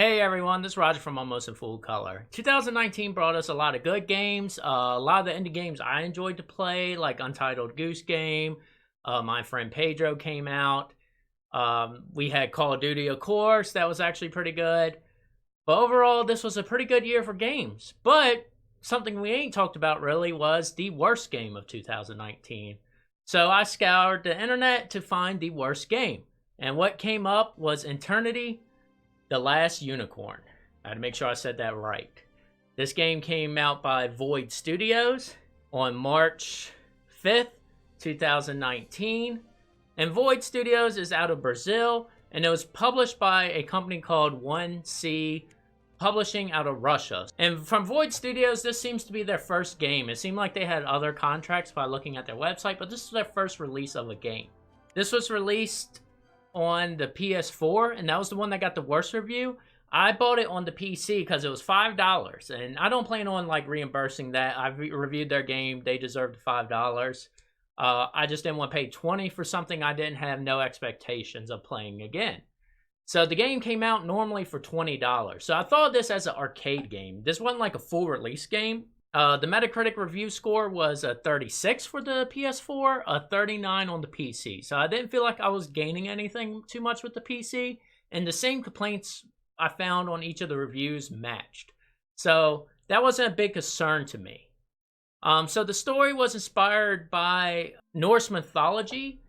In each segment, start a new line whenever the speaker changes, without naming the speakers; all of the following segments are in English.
Hey everyone, this is Roger from Almost in Full Color. 2019 brought us a lot of good games. A lot of the indie games I enjoyed to play, like Untitled Goose Game. My Friend Pedro came out. We had Call of Duty, of course. That was actually pretty good. But overall, this was a pretty good year for games. But something we ain't talked about really was the worst game of 2019. So I scoured the internet to find the worst game. And what came up was Eternity: The Last Unicorn. I had to make sure I said that right. This game came out by Void Studios on March 5th, 2019. And Void Studios is out of Brazil, and it was published by a company called 1C Publishing out of Russia. And from Void Studios, this seems to be their first game. It seemed like they had other contracts by looking at their website, but this is their first release of a game. This was released on the PS4, and that was the one that got the worst review. I bought it on the PC because it was $5, and I don't plan on like reimbursing that. I've reviewed their game; they deserved $5. I just didn't want to pay $20 for something I didn't have no expectations of playing again. So the game came out normally for $20. So I thought of this as an arcade game. This wasn't like a full release game. The Metacritic review score was a 36 for the PS4, a 39 on the PC. So I didn't feel like I was gaining anything too much with the PC. And the same complaints I found on each of the reviews matched. So that wasn't a big concern to me. So the story was inspired by Norse mythology.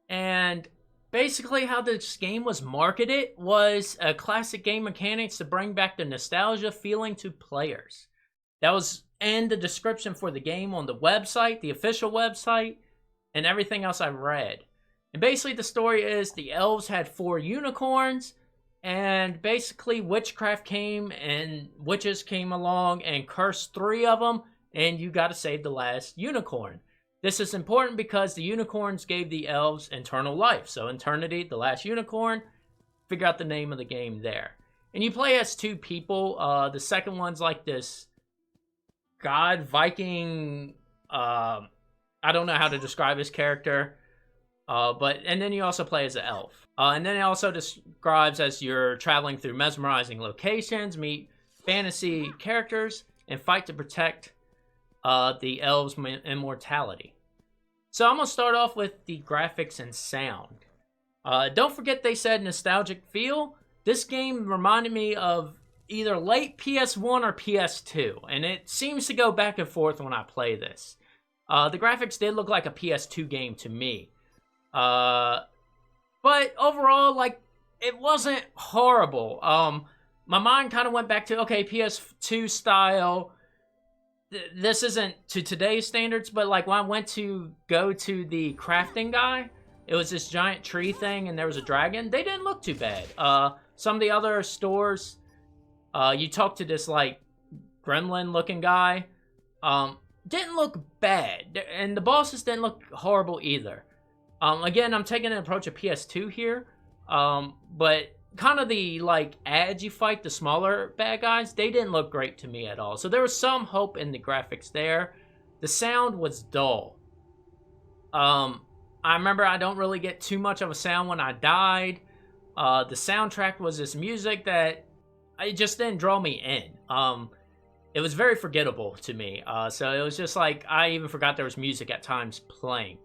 And basically how this game was marketed was a classic game mechanics to bring back the nostalgia feeling to players. That was in the description for the game on the website, the official website, and everything else I read. And basically the story is the elves had 4 unicorns, and basically witchcraft came and witches came along and cursed 3 of them, and you got to save the last unicorn. This is important because the unicorns gave the elves eternal life. So Eternity, the Last Unicorn, figure out the name of the game there. And you play as 2 people. The second one's like this god Viking, I don't know how to describe his character, and then you also play as an elf. And then it also describes as you're traveling through mesmerizing locations, meet fantasy characters, and fight to protect the elves' immortality. So I'm going to start off with the graphics and sound. Don't forget they said nostalgic feel. This game reminded me of either late PS1 or PS2, and it seems to go back and forth when I play this. The graphics did look like a PS2 game to me. But overall, like, it wasn't horrible. My mind kind of went back to, okay, PS2 style. This isn't to today's standards, but like when I went to go to the crafting guy, it was this giant tree thing and there was a dragon. They didn't look too bad. Some of the other stores, you talk to this like gremlin looking guy, didn't look bad. And the bosses didn't look horrible either. Again, I'm taking an approach of PS2 here, but kind of the like ads you fight, the smaller bad guys, they didn't look great to me at all. So there was some hope in the graphics there. The sound was dull. I remember I don't really get too much of a sound when I died. The soundtrack was this music that it just didn't draw me in. It was very forgettable to me. So it was just like I even forgot there was music at times playing.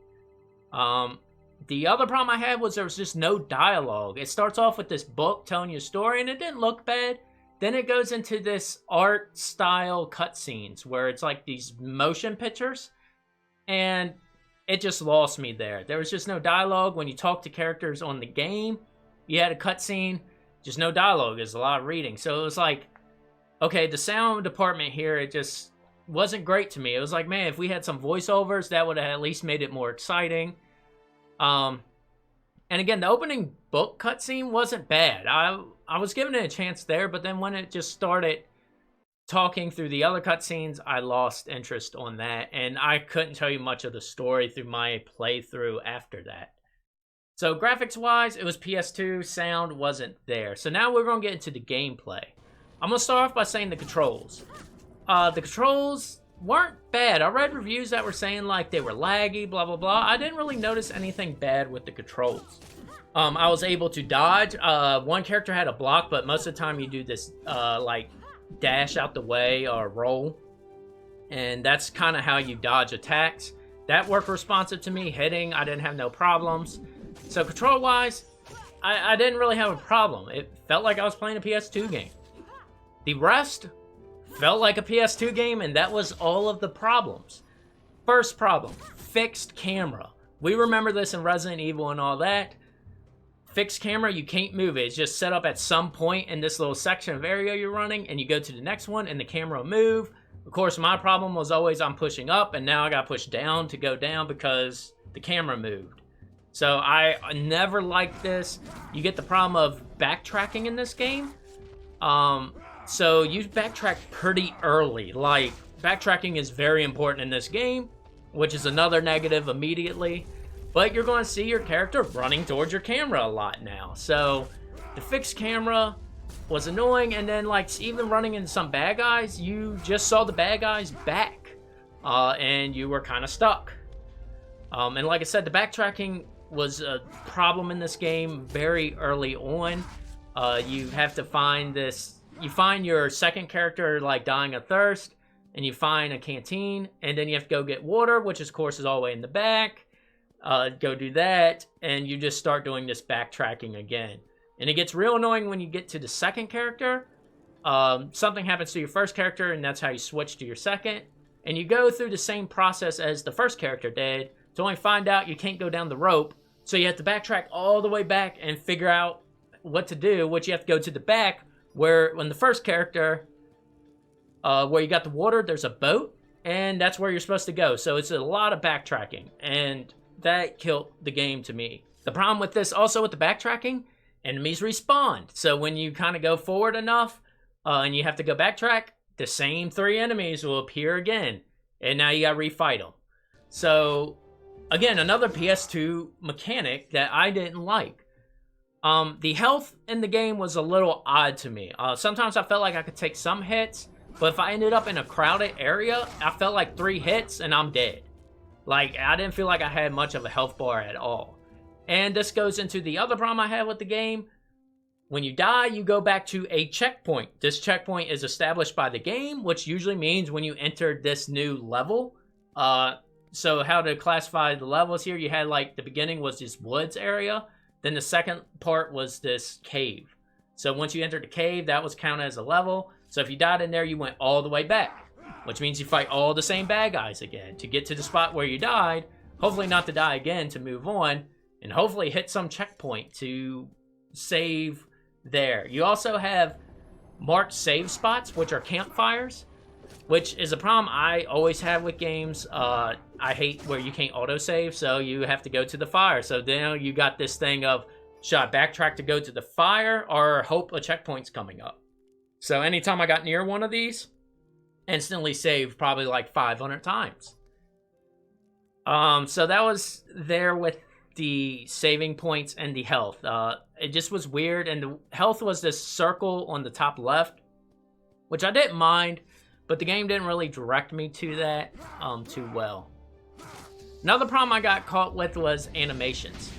The other problem I had was there was just no dialogue. It starts off with this book telling you a story, and it didn't look bad. Then it goes into this art style cutscenes where it's like these motion pictures, and it just lost me there. There was just no dialogue. When you talk to characters on the game, you had a cutscene, just no dialogue. There's a lot of reading. So it was like, okay, the sound department here, it just wasn't great to me. It was like, man, if we had some voiceovers, that would have at least made it more exciting. And again, the opening book cutscene wasn't bad. I was giving it a chance there, but then when it just started talking through the other cutscenes, I lost interest on that, and I couldn't tell you much of the story through my playthrough after that. So graphics-wise, it was PS2, sound wasn't there. So now we're going to get into the gameplay. I'm going to start off by saying the controls. The controls weren't bad. I read reviews that were saying like they were laggy, blah, blah, blah. I didn't really notice anything bad with the controls. I was able to dodge. One character had a block, but most of the time you do this like dash out the way or roll, and that's kind of how you dodge attacks. That worked responsive to me. Hitting, I didn't have no problems. So control wise, I didn't really have a problem. It felt like I was playing a PS2 game. The rest felt like a PS2 game, and that was all of the problems. First problem, fixed camera. We remember this in Resident Evil and all that. Fixed camera, you can't move it. It's just set up at some point in this little section of area you're running, and you go to the next one, and the camera will move. Of course, my problem was always I'm pushing up, and now I got to push down to go down because the camera moved. So I never liked this. You get the problem of backtracking in this game. So you backtrack pretty early. Like, backtracking is very important in this game, which is another negative immediately. But you're going to see your character running towards your camera a lot now. So the fixed camera was annoying, and then like even running into some bad guys, you just saw the bad guys back, and you were kind of stuck. And like I said, the backtracking was a problem in this game very early on. You have to find this. You find your second character like dying of thirst, and you find a canteen, and then you have to go get water, which of course is all the way in the back. Go do that, and you just start doing this backtracking again. And it gets real annoying when you get to the second character. Something happens to your first character, and that's how you switch to your second. And you go through the same process as the first character did, to only find out you can't go down the rope. So you have to backtrack all the way back and figure out what to do, which you have to go to the back, where when the first character, where you got the water, there's a boat, and that's where you're supposed to go. So it's a lot of backtracking, and that killed the game to me. The problem with this, also with the backtracking, enemies respawn. So when you kind of go forward enough, and you have to go backtrack, the same 3 enemies will appear again, and now you gotta refight them. So, again, another PS2 mechanic that I didn't like. The health in the game was a little odd to me. Sometimes I felt like I could take some hits, but if I ended up in a crowded area, I felt like 3 hits and I'm dead. Like, I didn't feel like I had much of a health bar at all. And this goes into the other problem I had with the game. When you die, you go back to a checkpoint. This checkpoint is established by the game, which usually means when you enter this new level. So how to classify the levels here, you had like, the beginning was this woods area. Then the second part was this cave. So once you entered the cave, that was counted as a level. So if you died in there, you went all the way back, which means you fight all the same bad guys again to get to the spot where you died, hopefully not to die again to move on, and hopefully hit some checkpoint to save there. You also have marked save spots, which are campfires, which is a problem I always have with games. I hate where you can't autosave, so you have to go to the fire. So then you got this thing of, should I backtrack to go to the fire or hope a checkpoint's coming up? So anytime I got near one of these, instantly saved probably like 500 times. So that was there with the saving points and the health. It just was weird, and the health was this circle on the top left, which I didn't mind, but the game didn't really direct me to that too well. Another problem I got caught with was animations.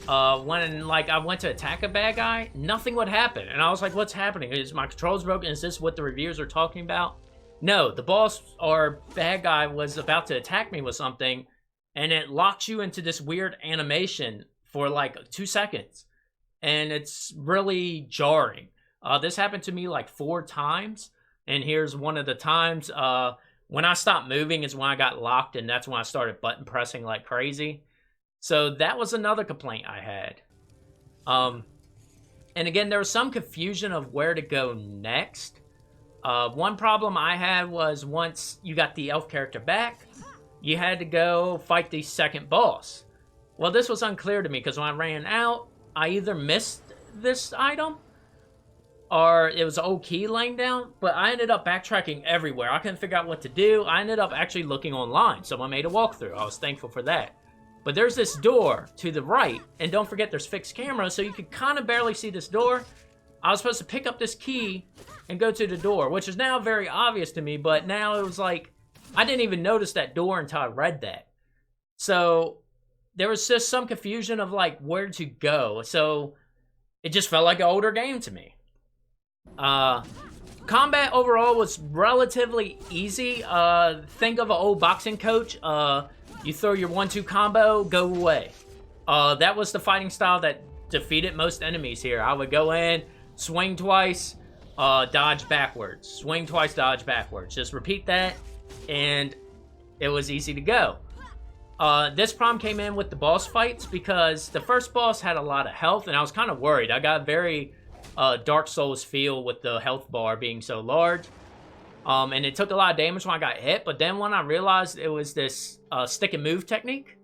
When like I went to attack a bad guy, nothing would happen, and I was like, what's happening? Is my controls broken? Is this what the reviewers are talking about? No, the boss or bad guy was about to attack me with something, and it locks you into this weird animation for like 2 seconds, and it's really jarring. This happened to me like 4 times, and here's one of the times. When I stopped moving is when I got locked, and that's when I started button pressing like crazy. So that was another complaint I had. And again, there was some confusion of where to go next. One problem I had was once you got the elf character back, you had to go fight the second boss. Well, this was unclear to me because when I ran out, I either missed this item or it was an old key laying down, but I ended up backtracking everywhere. I couldn't figure out what to do. I ended up actually looking online. Someone made a walkthrough. I was thankful for that. But there's this door to the right, and don't forget there's fixed cameras, so you could kind of barely see this door. I was supposed to pick up this key and go to the door, which is now very obvious to me, but now it was like, I didn't even notice that door until I read that. So there was just some confusion of like where to go. So it just felt like an older game to me. Combat overall was relatively easy. Think of an old boxing coach. You throw your 1-2 combo, go away. That was the fighting style that defeated most enemies here. I would go in, swing twice, dodge backwards. Swing twice, dodge backwards. Just repeat that, and it was easy to go. This problem came in with the boss fights because the first boss had a lot of health, and I was kind of worried. I got very Dark Souls feel with the health bar being so large. And it took a lot of damage when I got hit, but then when I realized it was this stick and move technique,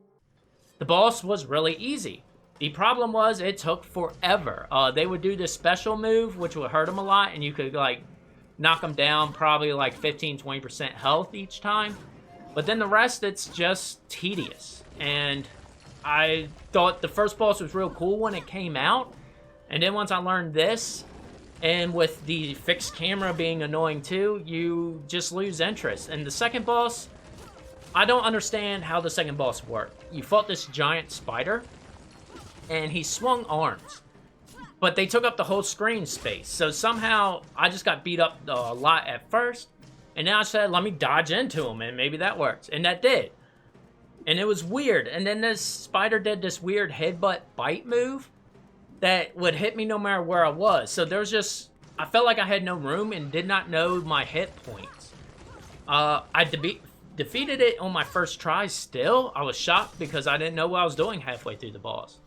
the boss was really easy. The problem was it took forever. They would do this special move, which would hurt them a lot, and you could like knock them down probably like 15-20% health each time. But then the rest, it's just tedious. And I thought the first boss was real cool when it came out. And then once I learned this, and with the fixed camera being annoying too, you just lose interest. And the second boss, I don't understand how the second boss worked. You fought this giant spider, and he swung arms. But they took up the whole screen space. So somehow, I just got beat up a lot at first. And then I said, let me dodge into him, and maybe that works. And that did. And it was weird. And then this spider did this weird headbutt bite move that would hit me no matter where I was. So there was just, I felt like I had no room and did not know my hit points. I defeated it on my first try still. I was shocked because I didn't know what I was doing halfway through the boss.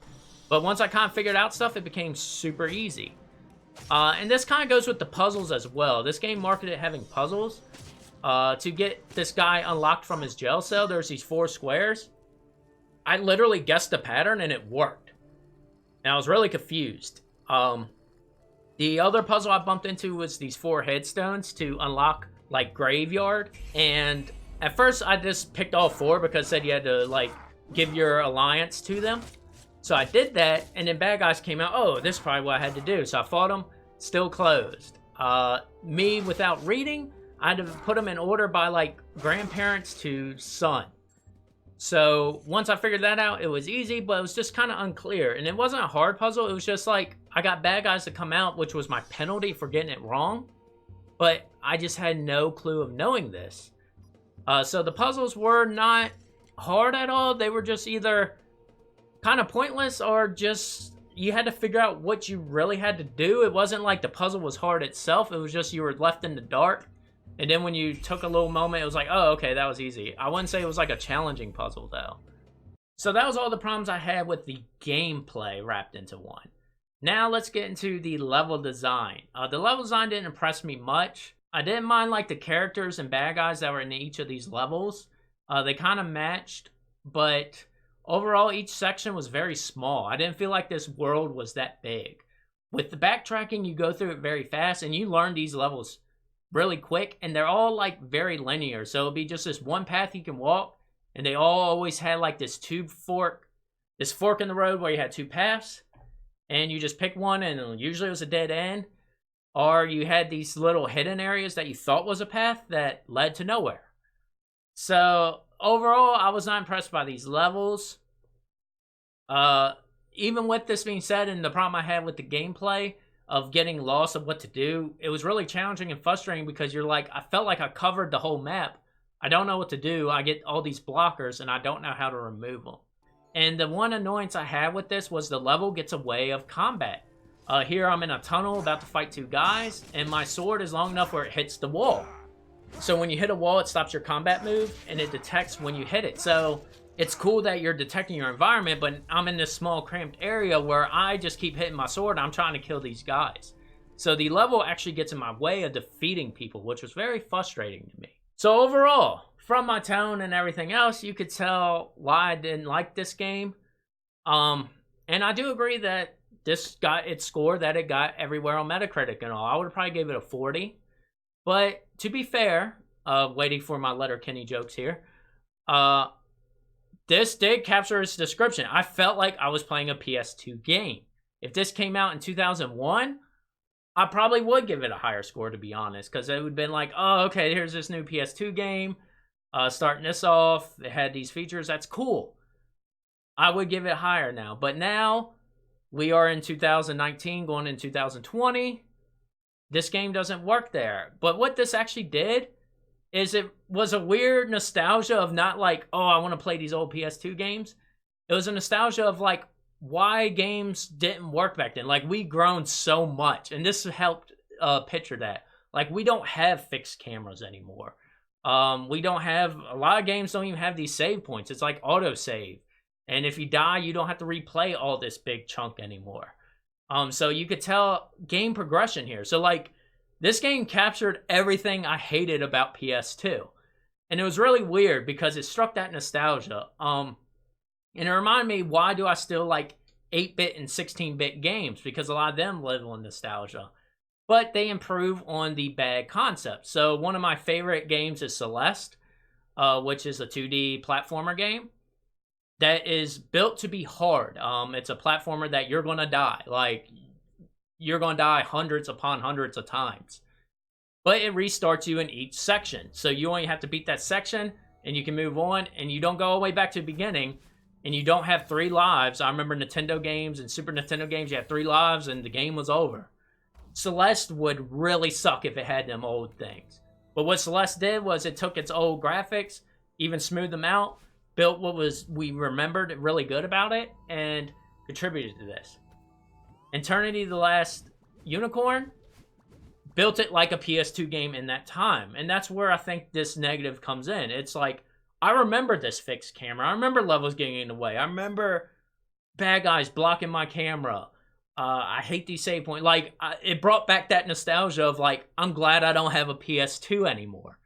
But once I kind of figured out stuff, it became super easy. And this kind of goes with the puzzles as well. This game marketed having puzzles. To get this guy unlocked from his jail cell, there's these 4 squares. I literally guessed the pattern and it worked. And I was really confused. The other puzzle I bumped into was these 4 headstones to unlock, like, graveyard. And at first, I just picked all 4 because it said you had to, like, give your alliance to them. So I did that, and then bad guys came out. Oh, this is probably what I had to do. So I fought them, still closed. Me, without reading, I had to put them in order by, like, grandparents to son. So once I figured that out, it was easy, but it was just kind of unclear. And it wasn't a hard puzzle. It was just like, I got bad guys to come out, which was my penalty for getting it wrong. But I just had no clue of knowing this. So the puzzles were not hard at all. They were just either kind of pointless or just, you had to figure out what you really had to do. It wasn't like the puzzle was hard itself. It was just you were left in the dark. And then when you took a little moment, it was like, oh, okay, that was easy. I wouldn't say it was like a challenging puzzle, though. So that was all the problems I had with the gameplay wrapped into one. Now let's get into the level design. The level design didn't impress me much. I didn't mind like the characters and bad guys that were in each of these levels. They kind of matched, but overall each section was very small. I didn't feel like this world was that big. With the backtracking, you go through it very fast, and you learn these levels really quick, and they're all like very linear. So it'll be just this one path you can walk, and they all always had like this fork in the road where you had 2 paths, and you just pick one, and usually it was a dead end, or you had these little hidden areas that you thought was a path that led to nowhere. So overall, I was not impressed by these levels. Even with this being said, and the problem I had with the gameplay of getting lost of what to do, it was really challenging and frustrating because you're like, I felt like I covered the whole map. I don't know what to do. I get all these blockers and I don't know how to remove them. And the one annoyance I had with this was the level gets away of combat. Here I'm in a tunnel about to fight 2 guys, and my sword is long enough where it hits the wall. So when you hit a wall, it stops your combat move, and it detects when you hit it. So it's cool that you're detecting your environment, but I'm in this small cramped area where I just keep hitting my sword and I'm trying to kill these guys. So the level actually gets in my way of defeating people, which was very frustrating to me. So overall, from my tone and everything else, you could tell why I didn't like this game. And I do agree that this got its score that it got everywhere on Metacritic and all. I would have probably gave it a 40. But to be fair, waiting for my Letterkenny jokes here, this did capture its description. I felt like I was playing a PS2 game. If this came out in 2001, I probably would give it a higher score, to be honest, because it would have been like, oh, okay, here's this new PS2 game, starting this off. It had these features. That's cool. I would give it higher now. But now we are in 2019 going in 2020. This game doesn't work there. But what this actually did is it was a weird nostalgia of not like, oh, I want to play these old PS2 games. It was a nostalgia of like why games didn't work back then. Like we grown so much, and this helped picture that. Like we don't have fixed cameras anymore. We don't have, a lot of games don't even have these save points. It's like auto save, and if you die, you don't have to replay all this big chunk anymore. So you could tell game progression here. So like this game captured everything I hated about PS2. And it was really weird because it struck that nostalgia. And it reminded me, why do I still like 8-bit and 16-bit games? Because a lot of them live on nostalgia. But they improve on the bad concept. So one of my favorite games is Celeste, which is a 2D platformer game that is built to be hard. It's a platformer that you're going to die. Like, you're going to die hundreds upon hundreds of times. But it restarts you in each section. So you only have to beat that section, and you can move on, and you don't go all the way back to the beginning, and you don't have 3 lives. I remember Nintendo games and Super Nintendo games, you had 3 lives, and the game was over. Celeste would really suck if it had them old things. But what Celeste did was it took its old graphics, even smoothed them out, built what was we remembered really good about it, and contributed to this. Eternity the Last Unicorn built it like a PS2 game in that time. And that's where I think this negative comes in. It's like, I remember this fixed camera. I remember levels getting in the way. I remember bad guys blocking my camera. I hate these save points. Like, it brought back that nostalgia of like, I'm glad I don't have a PS2 anymore.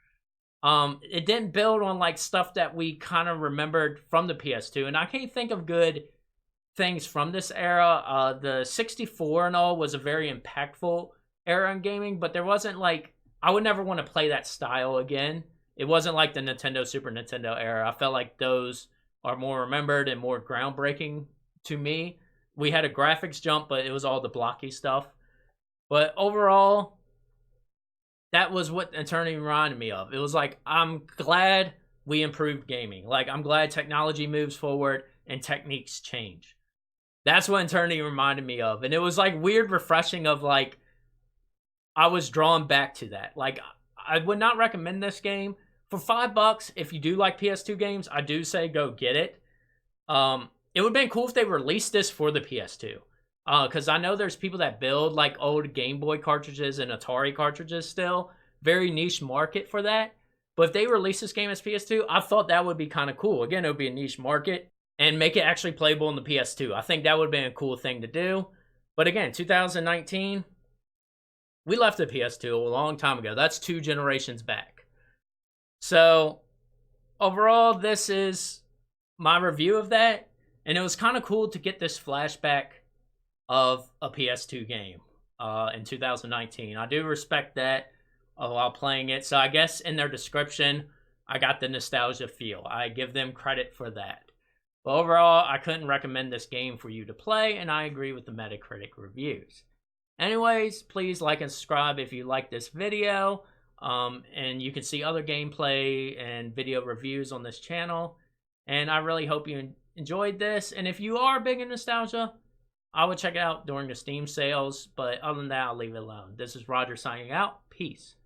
It didn't build on like stuff that we kind of remembered from the PS2. And I can't think of good things from this era. The 64 and all was a very impactful era in gaming, but there wasn't like, I would never want to play that style again. It wasn't like the Nintendo, Super Nintendo era. I felt like those are more remembered and more groundbreaking to me. We had a graphics jump, but it was all the blocky stuff. But overall, that was what Eternity reminded me of. It was like, I'm glad we improved gaming. Like, I'm glad technology moves forward and techniques change. That's what Eternity reminded me of. And it was like weird refreshing of like, I was drawn back to that. Like, I would not recommend this game. For $5, if you do like PS2 games, I do say go get it. It would have been cool if they released this for the PS2. Because I know there's people that build like old Game Boy cartridges and Atari cartridges still. Very niche market for that. But if they release this game as PS2, I thought that would be kind of cool. Again, it would be a niche market and make it actually playable in the PS2. I think that would have been a cool thing to do. But again, 2019, we left the PS2 a long time ago. That's 2 generations back. So, overall, this is my review of that. And it was kind of cool to get this flashback of a PS2 game in 2019. I do respect that while playing it. So I guess in their description, I got the nostalgia feel. I give them credit for that. But overall, I couldn't recommend this game for you to play, and I agree with the Metacritic reviews. Anyways, please like and subscribe if you like this video. And you can see other gameplay and video reviews on this channel. And I really hope you enjoyed this. And if you are big in nostalgia, I would check it out during the Steam sales. But other than that, I'll leave it alone. This is Roger signing out. Peace.